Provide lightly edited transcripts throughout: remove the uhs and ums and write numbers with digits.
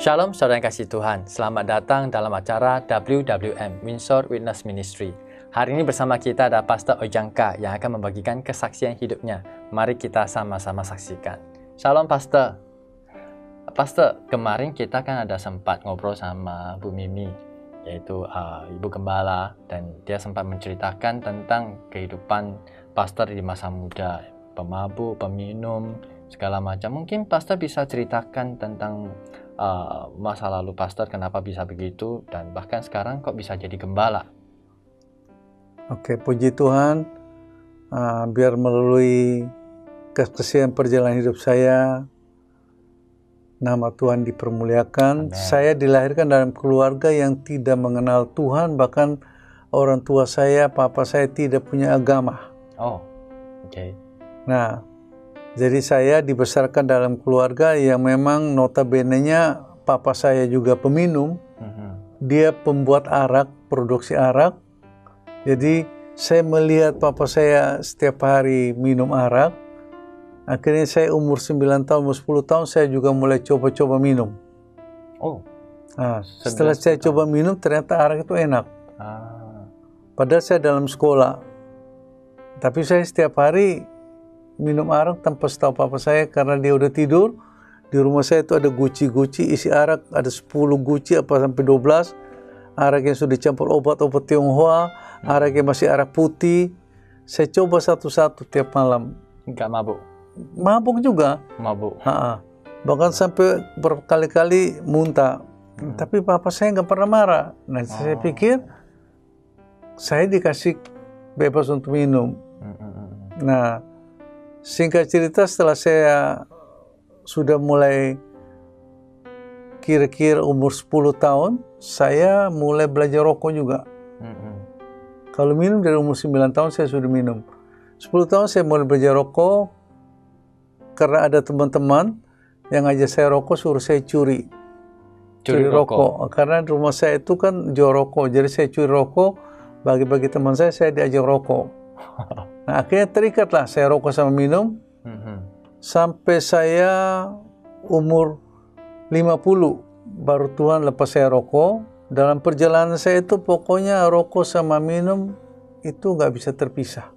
Shalom saudara yang kasih Tuhan, selamat datang dalam acara WWM, Windsor Witness Ministry. Hari ini bersama kita ada Pastor Ojangka yang akan membagikan kesaksian hidupnya. Mari kita sama-sama saksikan. Shalom Pastor. Pastor, kemarin kita kan ada sempat ngobrol sama Bu Mimi, yaitu Ibu Gembala, dan dia sempat menceritakan tentang kehidupan Pastor di masa muda, pemabuk, peminum, segala macam. Mungkin Pastor bisa ceritakan tentang masa lalu Pastor, kenapa bisa begitu, dan bahkan sekarang kok bisa jadi gembala. Oke, puji Tuhan. Biar melalui kesaksian perjalanan hidup saya, nama Tuhan dipermuliakan. Amen. Saya dilahirkan dalam keluarga yang tidak mengenal Tuhan, bahkan orang tua saya, papa saya tidak punya agama. Oh, oke. Nah, jadi saya dibesarkan dalam keluarga yang memang notabene-nya papa saya juga peminum. Dia pembuat arak, produksi arak. Jadi saya melihat papa saya setiap hari minum arak. Akhirnya saya umur 9 tahun, umur 10 tahun saya juga mulai coba-coba minum. Oh. Nah, setelah saya coba minum ternyata arak itu enak. Padahal saya dalam sekolah. Tapi saya setiap hari minum arak tanpa setahu papa saya karena dia udah tidur. Di rumah saya itu ada guci-guci isi arak, ada 10 guci apa sampai 12. Arak yang sudah dicampur obat-obat Tionghoa, arak yang masih arak putih. Saya coba satu-satu tiap malam. Enggak mabuk? Mabuk juga. Mabuk. Bahkan sampai berkali-kali muntah. Tapi papa saya nggak pernah marah. Nah, saya pikir saya dikasih bebas untuk minum. Nah, singkat cerita, setelah saya sudah mulai kira-kira umur 10 tahun, saya mulai belajar rokok juga. Kalau minum dari umur 9 tahun saya sudah minum. 10 tahun saya mulai belajar rokok karena ada teman-teman yang ngajak saya rokok, suruh saya curi rokok. Karena di rumah saya itu kan jual rokok, jadi saya curi rokok, bagi-bagi teman saya diajak rokok. Nah, akhirnya terikatlah saya rokok sama minum sampai saya umur 50 baru Tuhan lepas saya rokok. Dalam perjalanan saya itu pokoknya rokok sama minum itu nggak bisa terpisah.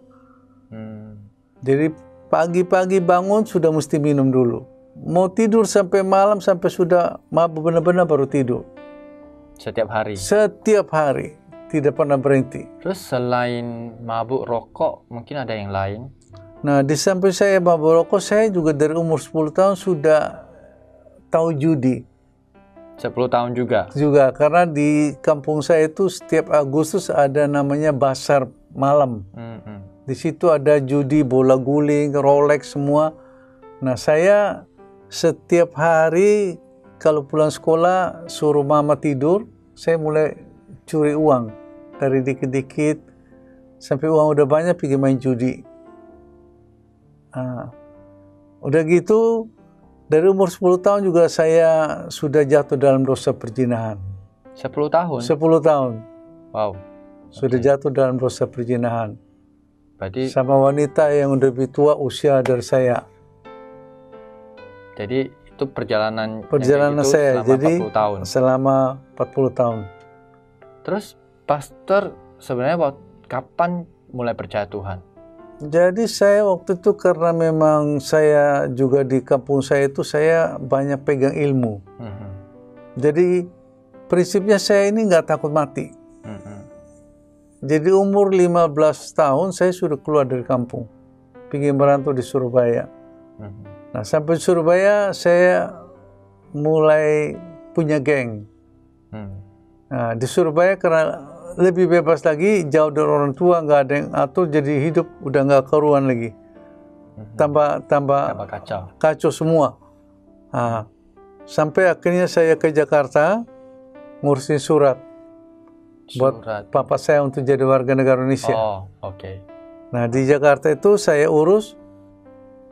Jadi pagi-pagi bangun sudah mesti minum dulu. Mau tidur sampai malam sampai sudah mabuk benar-benar baru tidur. Setiap hari? Setiap hari. Tidak pernah berhenti. Terus selain mabuk rokok, mungkin ada yang lain? Nah, di samping saya mabuk rokok, saya juga dari umur 10 tahun sudah tahu judi. 10 tahun juga? Juga, karena di kampung saya itu setiap Agustus ada namanya basar malam. Di situ ada judi, bola guling, Rolex, semua. Nah, saya setiap hari kalau pulang sekolah suruh mama tidur, saya mulai curi uang. Dari dikit-dikit sampai uang udah banyak pergi main judi. Udah gitu dari umur 10 tahun juga saya sudah jatuh dalam dosa perzinahan. 10 tahun? 10 tahun. Wow. Sudah jatuh dalam dosa perzinahan. Berarti sama wanita yang udah lebih tua usia dari saya. Jadi itu perjalanan itu saya selama jadi 40 tahun. Selama 40 tahun. Terus Pastor sebenarnya kapan mulai percaya Tuhan? Jadi saya waktu itu karena memang saya juga di kampung saya itu saya banyak pegang ilmu. Jadi prinsipnya saya ini nggak takut mati. Jadi umur 15 tahun saya sudah keluar dari kampung. Pergi merantau di Surabaya. Nah, sampai di Surabaya saya mulai punya geng. Nah, di Surabaya karena lebih bebas lagi, jauh dari orang tua, nggak ada yang atur, jadi hidup udah nggak karuan lagi. Tambah kacau semua. Nah, sampai akhirnya saya ke Jakarta ngurusin surat buat papa saya untuk jadi warga negara Indonesia. Oh, oke. Nah, di Jakarta itu saya urus,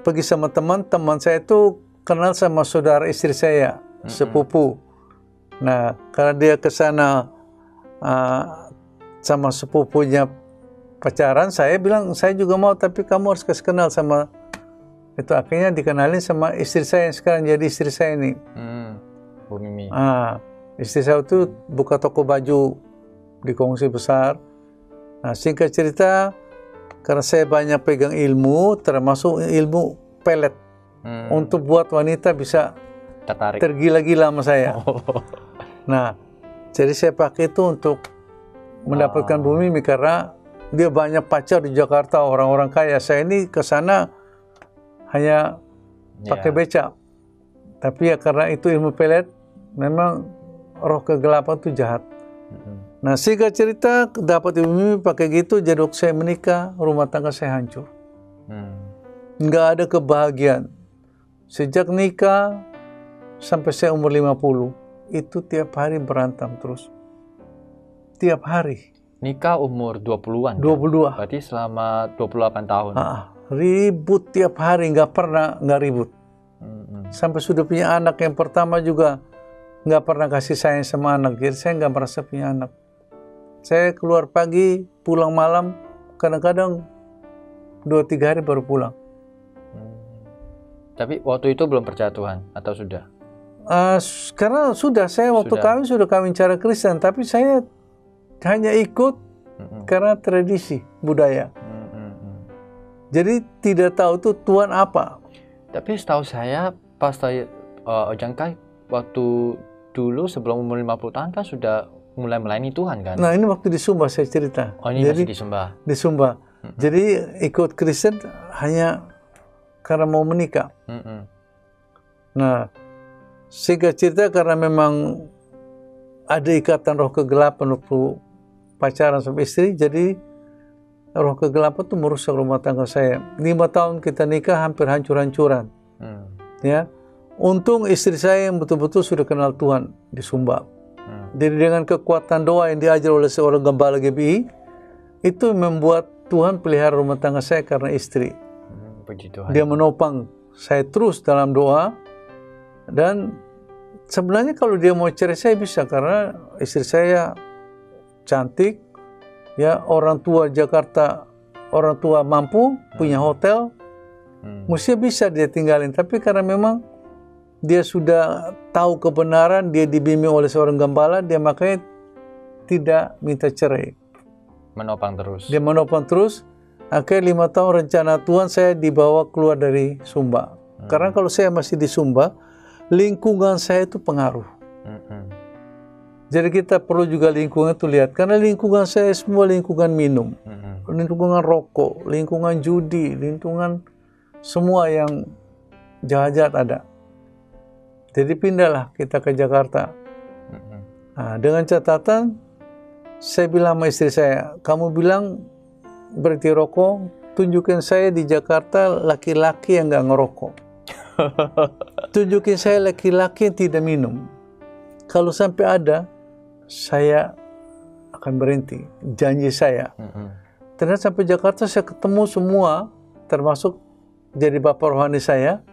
pergi sama teman saya itu kenal sama saudara istri saya, sepupu. Nah, karena dia ke sana sama sepupunya pacaran, saya bilang saya juga mau, tapi kamu harus kasih kenal sama itu. Akhirnya dikenalin sama istri saya yang sekarang jadi istri saya ini. Bu Mimi. Istri saya itu buka toko baju di Kongsi Besar. Nah, singkat cerita, karena saya banyak pegang ilmu, termasuk ilmu pelet, untuk buat wanita bisa tertarik, tergila-gila sama saya. Nah, jadi saya pakai itu untuk mendapatkan Bu Mimi, karena dia banyak pacar di Jakarta, orang-orang kaya. Saya ini ke sana hanya pakai becak. Tapi ya karena itu ilmu pelet, memang roh kegelapan itu jahat. Nah, singkat cerita, dapat Ibu Mimi pakai gitu, jadi waktu saya menikah, rumah tangga saya hancur. Nggak ada kebahagiaan. Sejak nikah sampai saya umur 50, itu tiap hari berantem terus. Tiap hari. Nikah umur 20-an? 22. Kan? Berarti selama 28 tahun. Ribut tiap hari, nggak pernah nggak ribut. Sampai sudah punya anak yang pertama juga nggak pernah kasih sayang sama anak. Jadi saya nggak merasa punya anak. Saya keluar pagi, pulang malam, kadang-kadang 2-3 hari baru pulang. Tapi waktu itu belum percaya Tuhan atau sudah? Karena saya waktu kawin sudah kawin cara Kristen, tapi saya hanya ikut karena tradisi budaya. Jadi tidak tahu itu Tuhan apa. Tapi setahu saya Pastor Ojangka waktu dulu sebelum umur 50 tahun kan sudah mulai melayani Tuhan kan? Nah, ini waktu di Sumba saya cerita. Oh, ini masih di Sumba? Di Sumba. Jadi ikut Kristen hanya karena mau menikah. Nah, singkat cerita karena memang ada ikatan roh kegelapan waktu pacaran sama istri, jadi roh kegelapan itu merusak rumah tangga saya. 5 tahun kita nikah hampir hancur-hancuran. Ya, untung istri saya yang betul-betul sudah kenal Tuhan di Sumba. Jadi dengan kekuatan doa yang diajar oleh seorang gembala GBI, itu membuat Tuhan pelihara rumah tangga saya karena istri. Puji Tuhan. Dia menopang saya terus dalam doa. Dan sebenarnya kalau dia mau cerai saya bisa, karena istri saya cantik, ya, orang tua Jakarta, orang tua mampu, punya hotel, mestinya bisa dia tinggalin. Tapi karena memang dia sudah tahu kebenaran, dia dibimbing oleh seorang gembala, dia makanya tidak minta cerai. Menopang terus. Dia menopang terus. Akhirnya 5 tahun rencana Tuhan saya dibawa keluar dari Sumba. Karena kalau saya masih di Sumba, lingkungan saya itu pengaruh. Jadi kita perlu juga lingkungan itu lihat. Karena lingkungan saya semua lingkungan minum, lingkungan rokok, lingkungan judi, lingkungan semua yang jahat-jahat ada. Jadi pindahlah kita ke Jakarta. Nah, dengan catatan, saya bilang sama istri saya, kamu bilang berhenti rokok, tunjukin saya di Jakarta laki-laki yang nggak ngerokok. Tunjukin saya laki-laki yang tidak minum. Kalau sampai ada, saya akan berhenti. Janji saya. Ternyata sampai Jakarta saya ketemu semua, termasuk jadi bapak rohani saya.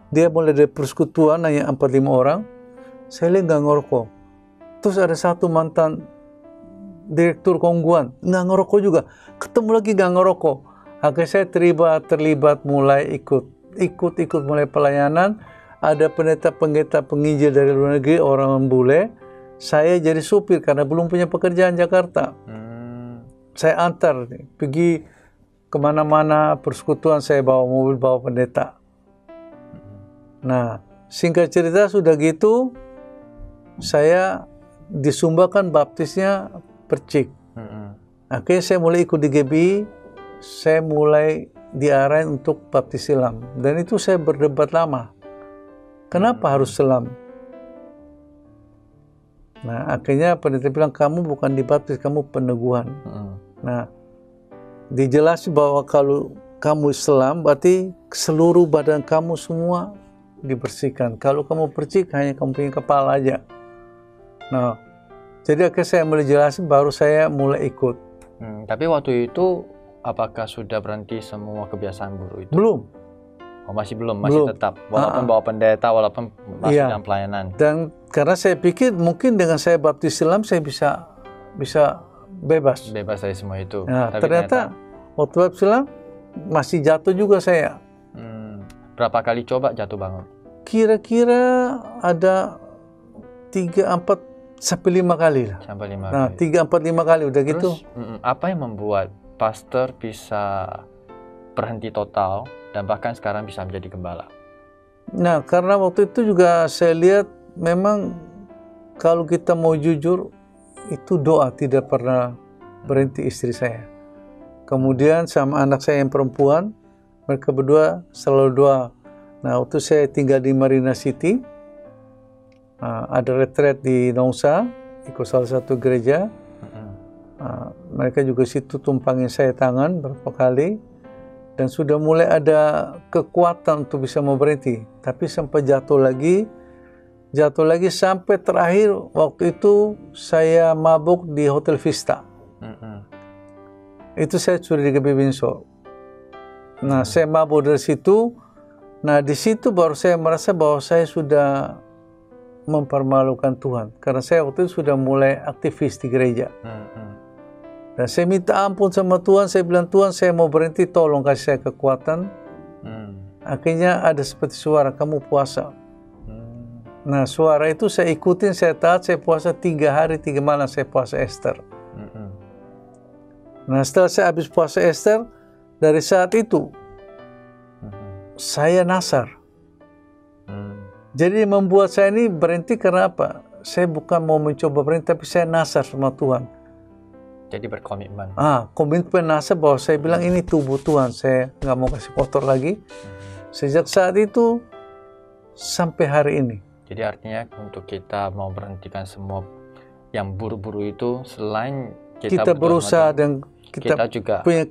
Dia mulai dari persekutuan hanya 4-5 orang. Saya lihat nggak ngerokok. Terus ada satu mantan direktur Kongguan, nggak ngerokok juga. Ketemu lagi nggak ngerokok. Akhirnya saya terlibat mulai ikut mulai pelayanan. Ada pendeta penginjil dari luar negeri, orang bule. Saya jadi supir karena belum punya pekerjaan Jakarta. Saya antar pergi kemana-mana persekutuan, saya bawa mobil, bawa pendeta. Nah, singkat cerita sudah gitu, saya disumbakan baptisnya Percik. Akhirnya saya mulai ikut di GBI, saya mulai diarahin untuk baptis silam. Dan itu saya berdebat lama. Kenapa harus selam? Nah, akhirnya pendeta bilang, kamu bukan dibaptis, kamu peneguhan. Nah, dijelasin bahwa kalau kamu selam, berarti seluruh badan kamu semua dibersihkan. Kalau kamu percik, hanya kamu punya kepala aja. Nah, jadi akhirnya saya mulai jelasin, baru saya mulai ikut. Tapi waktu itu, apakah sudah berhenti semua kebiasaan buruk itu? Belum. Oh, masih belum, masih tetap. Walaupun bawa pendeta, walaupun masih dalam pelayanan. Dan karena saya pikir mungkin dengan saya baptis silam, saya bisa bebas. Bebas dari semua itu. Nah, tapi ternyata waktu baptis silam, masih jatuh juga saya. Berapa kali coba jatuh bangun? Kira-kira ada 3, 4 sampai 5 kali lah. Sampai 5 Nah, kali. 3, 4, 5 kali udah gitu. Terus, apa yang membuat pastor bisa berhenti total dan bahkan sekarang bisa menjadi gembala? Nah, karena waktu itu juga saya lihat memang kalau kita mau jujur, itu doa tidak pernah berhenti istri saya. Kemudian sama anak saya yang perempuan, mereka berdua selalu doa. Nah, waktu saya tinggal di Marina City, ada retreat di Nongsa, ikut salah satu gereja. Mereka juga situ tumpangin saya tangan berapa kali. Dan sudah mulai ada kekuatan untuk bisa mau berhenti. Tapi sampai jatuh lagi sampai terakhir waktu itu saya mabuk di Hotel Vista. Itu saya curi di GB Windsor. Nah, saya mabuk dari situ. Nah, di situ baru saya merasa bahwa saya sudah mempermalukan Tuhan. Karena saya waktu itu sudah mulai aktivis di gereja. Dan saya minta ampun sama Tuhan, saya bilang, Tuhan saya mau berhenti, tolong kasih saya kekuatan. Akhirnya ada seperti suara, kamu puasa. Nah, suara itu saya ikutin, saya taat, saya puasa 3 hari 3 malam, saya puasa Esther. Nah, setelah saya habis puasa Esther, dari saat itu, saya nasar. Jadi membuat saya ini berhenti karena apa? Saya bukan mau mencoba berhenti, tapi saya nasar sama Tuhan. Jadi berkomitmen. Komitmen nasar bahwa saya bilang ini tubuh Tuhan, saya nggak mau kasih kotor lagi. Sejak saat itu sampai hari ini. Jadi artinya untuk kita mau berhentikan semua yang buru-buru itu, selain kita berusaha dan kita juga punya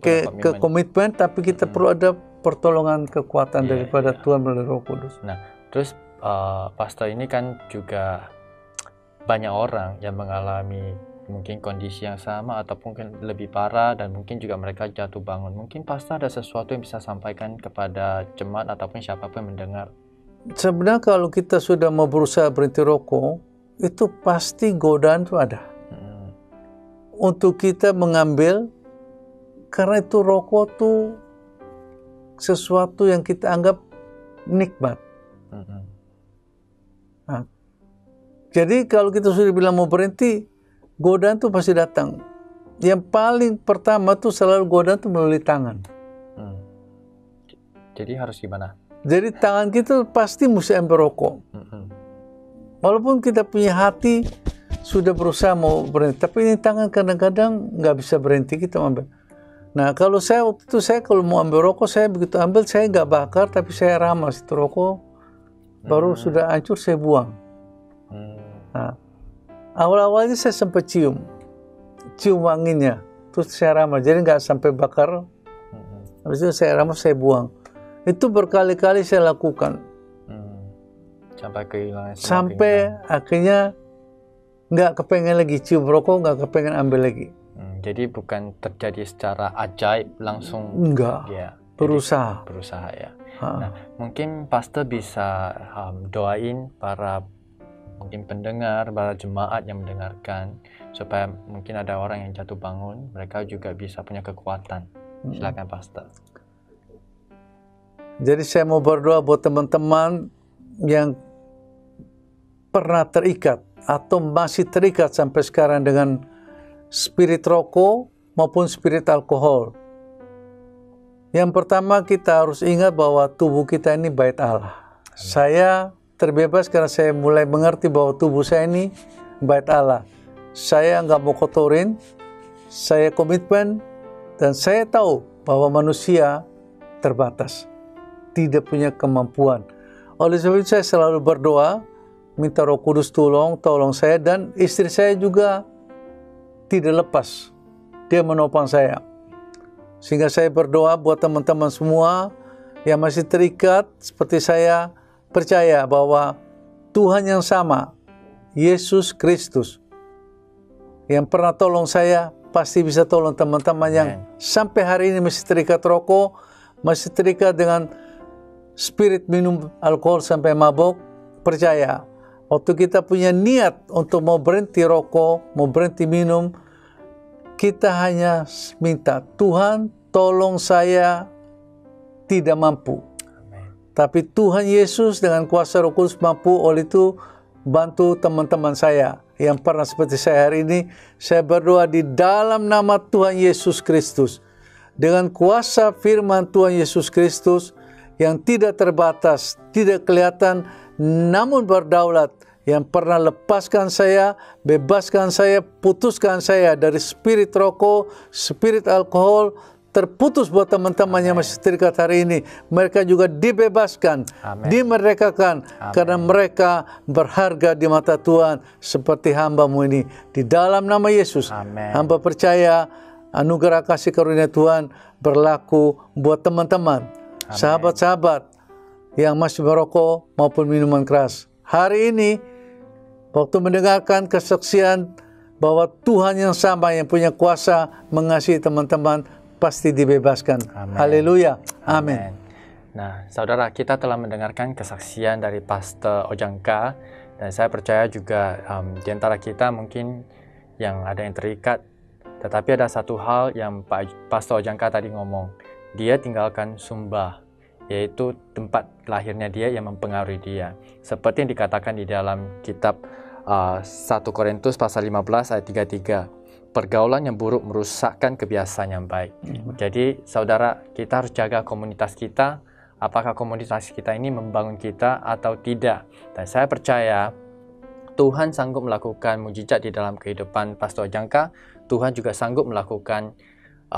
komitmen, tapi kita perlu ada pertolongan kekuatan daripada Tuhan melalui Roh Kudus. Nah, terus pastor ini kan juga banyak orang yang mengalami mungkin kondisi yang sama ataupun lebih parah dan mungkin juga mereka jatuh bangun. Mungkin pastor ada sesuatu yang bisa sampaikan kepada jemaat ataupun siapapun yang mendengar. Sebenarnya kalau kita sudah mau berusaha berhenti rokok, itu pasti godaan itu ada. Untuk kita mengambil, karena itu rokok tuh sesuatu yang kita anggap nikmat. Nah, jadi kalau kita sudah bilang mau berhenti, godaan tuh pasti datang. Yang paling pertama tuh selalu godaan tuh melalui tangan. Jadi harus gimana? Jadi tangan kita pasti mesti ambil rokok. Walaupun kita punya hati sudah berusaha mau berhenti, tapi ini tangan kadang-kadang nggak bisa berhenti, kita ambil. Nah, kalau saya waktu itu kalau mau ambil rokok, saya begitu ambil saya nggak bakar, tapi saya ramas itu rokok, baru sudah hancur saya buang. Nah, awal-awalnya saya sempat cium wanginya, terus saya ramas, jadi nggak sampai bakar. Habis itu saya ramas, saya buang. Itu berkali-kali saya lakukan. Sampai kehilangan. Sampai akhirnya nggak kepengen lagi cium rokok, nggak kepengen ambil lagi. Jadi bukan terjadi secara ajaib langsung. Enggak. Ya. Berusaha ya. Nah, mungkin pastor bisa doain para mungkin pendengar, para jemaat yang mendengarkan, supaya mungkin ada orang yang jatuh bangun, mereka juga bisa punya kekuatan. Silakan pastor. Jadi saya mau berdoa buat teman-teman yang pernah terikat atau masih terikat sampai sekarang dengan spirit rokok maupun spirit alkohol. Yang pertama kita harus ingat bahwa tubuh kita ini bait Allah. Saya terbebas karena saya mulai mengerti bahwa tubuh saya ini bait Allah. Saya nggak mau kotorin, saya komitmen, dan saya tahu bahwa manusia terbatas, tidak punya kemampuan. Oleh sebab itu saya selalu berdoa, minta Roh Kudus tolong saya, dan istri saya juga tidak lepas. Dia menopang saya. Sehingga saya berdoa buat teman-teman semua yang masih terikat seperti saya, percaya bahwa Tuhan yang sama, Yesus Kristus, yang pernah tolong saya, pasti bisa tolong teman-teman yang sampai hari ini masih terikat rokok, masih terikat dengan spirit minum alkohol sampai mabok. Percaya, waktu kita punya niat untuk mau berhenti rokok, mau berhenti minum, kita hanya minta, Tuhan tolong saya tidak mampu. Tapi Tuhan Yesus dengan kuasa Roh Kudus mampu. Oleh itu bantu teman-teman saya yang pernah seperti saya hari ini. Saya berdoa di dalam nama Tuhan Yesus Kristus, dengan kuasa firman Tuhan Yesus Kristus yang tidak terbatas, tidak kelihatan, namun berdaulat, yang pernah lepaskan saya, bebaskan saya, putuskan saya dari spirit rokok, spirit alkohol, terputus buat teman-teman yang masih terikat hari ini. Mereka juga dibebaskan, dimerdekakan, karena mereka berharga di mata Tuhan seperti hamba-Mu ini. Di dalam nama Yesus, hamba percaya anugerah kasih karunia Tuhan berlaku buat teman-teman, sahabat-sahabat yang masih merokok maupun minuman keras. Hari ini, waktu mendengarkan kesaksian bahwa Tuhan yang sama yang punya kuasa mengasihi teman-teman, pasti dibebaskan. Haleluya. Amin. Nah, saudara, kita telah mendengarkan kesaksian dari Pastor Ojangka, dan saya percaya juga di antara kita mungkin yang ada yang terikat, tetapi ada satu hal yang Pastor Ojangka tadi ngomong, dia tinggalkan Sumba, yaitu tempat lahirnya dia yang mempengaruhi dia. Seperti yang dikatakan di dalam kitab 1 Korintus pasal 15 ayat 33. Pergaulan yang buruk merusakkan kebiasaan yang baik. Jadi saudara, kita harus jaga komunitas kita. Apakah komunitas kita ini membangun kita atau tidak? Dan saya percaya Tuhan sanggup melakukan mujizat di dalam kehidupan Pastor Ojangka. Tuhan juga sanggup melakukan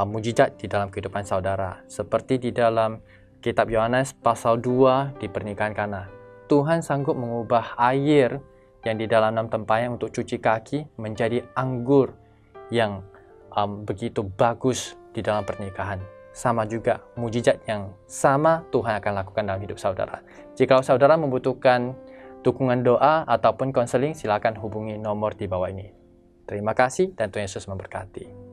mujizat di dalam kehidupan saudara. Seperti di dalam kitab Yohanes pasal 2 di pernikahan Kana. Tuhan sanggup mengubah air yang di dalam 6 tempayan untuk cuci kaki menjadi anggur yang begitu bagus di dalam pernikahan. Sama juga mujizat yang sama Tuhan akan lakukan dalam hidup saudara. Jika saudara membutuhkan dukungan doa ataupun konseling, silakan hubungi nomor di bawah ini. Terima kasih dan Tuhan Yesus memberkati.